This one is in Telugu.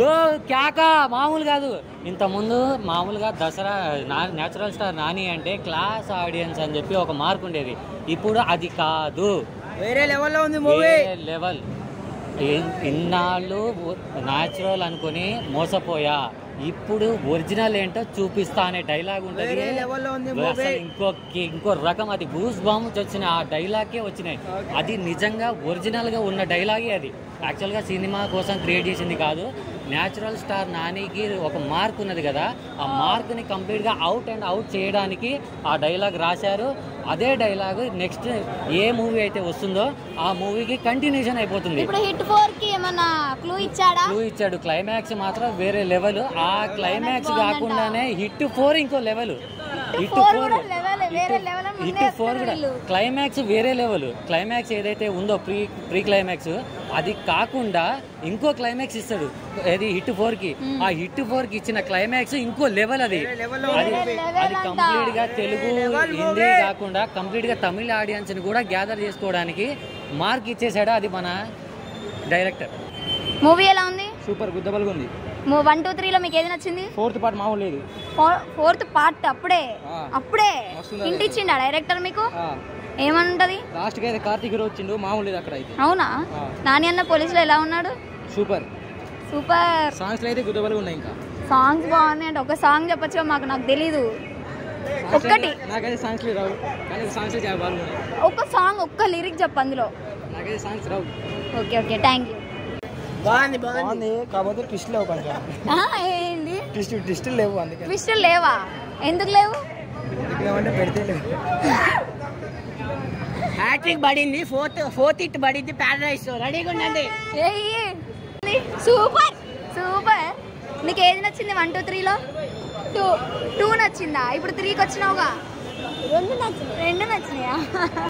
ఓ క్యాకా మామూలు కాదు. ఇంతకుముందు మామూలుగా దసరా న్యాచురల్ స్టార్ నాని అంటే క్లాస్ ఆడియన్స్ అని చెప్పి ఒక మార్క్ ఉండేది. ఇప్పుడు అది కాదు, వేరే లెవెల్లో ఉంది మూవీ. లెవెల్. ఇన్నాళ్ళు న్యాచురల్ అనుకుని మోసపోయా, ఇప్పుడు ఒరిజినల్ ఏంటో చూపిస్తా అనే డైలాగ్ ఉంటుంది. ఇంకో రకం, అది గూస్ బాంబ్స్ వచ్చిన ఆ డైలాగే వచ్చినాయి. అది నిజంగా ఒరిజినల్ గా ఉన్న డైలాగే. అది యాక్చువల్గా సినిమా కోసం క్రియేట్ చేసింది కాదు. న్యాచురల్ స్టార్ నానికి ఒక మార్క్ ఉన్నది కదా, ఆ మార్క్ ని కంప్లీట్ గా అవుట్ అండ్ అవుట్ చేయడానికి ఆ డైలాగ్ రాశారు. అదే డైలాగ్ నెక్స్ట్ ఏ మూవీ అయితే వస్తుందో ఆ మూవీకి కంటిన్యూషన్ అయిపోతుంది. ఇప్పుడు హిట్ 4 కి ఏమన్నా క్లూ ఇచ్చాడా? క్లూ ఇచ్చాడు. క్లైమాక్స్ మాత్రం వేరే లెవెల్. ఆ క్లైమాక్స్ కాకుండానే హిట్ 4 ఇంకో లెవెల్. హిట్ 4 కూడా క్లైమాక్స్ వేరే లెవెల్. క్లైమాక్స్ ఏదైతే ఉందో ప్రీ క్లైమాక్స్, అది కాకుండా ఇంకో క్లైమాక్స్ ఇస్తాడు. అది హిట్ 4 కి. ఆ హిట్ 4 కి ఇచ్చిన క్లైమాక్స్ ఇంకో లెవెల్. అది కంప్లీట్ గా తెలుగు హిందీ కాకుండా కంప్లీట్ గా తమిళ ఆడియన్స్ ని కూడా గ్యాదర్ చేసుకోవడానికి మార్క్ ఇచ్చేసాడు అది మన డైరెక్టర్. మూవీ ఎలా ఉంది? సూపర్ గుద్దబల్గా ఉంది. 1, 2, 3 లో మీకు ఏది నచ్చింది? 4th పార్ట్ మామూలు లేదు. 4th పార్ట్ అప్పుడే హింట్ ఇచ్చిండా డైరెక్టర్ మీకు? ఏమంటది? లాస్ట్ కి అయితే కార్తీక్ హీరో వచ్చిండు, మామూలు లేదు అక్కడ అయితే. అవునా? నాని అన్న పోలీసులో ఎలా ఉన్నాడు? సూపర్. సాంగ్స్ అయితే గుద్దబల్గా ఉన్నాయి. ఇంకా సాంగ్స్ బాగున్నాయి అంటే ఒక సాంగ్ చెప్పొచ్చు నాకు తెలీదు. ఒక్కటి నాకైతే సాంగ్స్ రావు, కానీ సాంగ్స్ చాలా బాగున్నాయి. ఒక సాంగ్ ఒక్క లిరిక్ చెప్పు అందులో. నాకైతే songs Rao. Okay thank you. బాగుంది కాకపోతే ట్విస్ట్ లేవు కొంచెం. ఏంటి ట్విస్ట్ లేవు? అందుకే ట్విస్ట్ లేవా? ఎందుకు లేవు? ఎందుకంటే పెడితే లేవు. హ్యాట్రిక్ పడింది, ఫోర్త్ హిట్ పడింది. ప్యారడైస్ రెడీగా ఉండండి. సూపర్. నీకు ఏది నచ్చింది 1, 2, 3 లో? 2 నచ్చిందా? ఇప్పుడు 3కి వచ్చినావుగా. 2 నచ్చినాయా?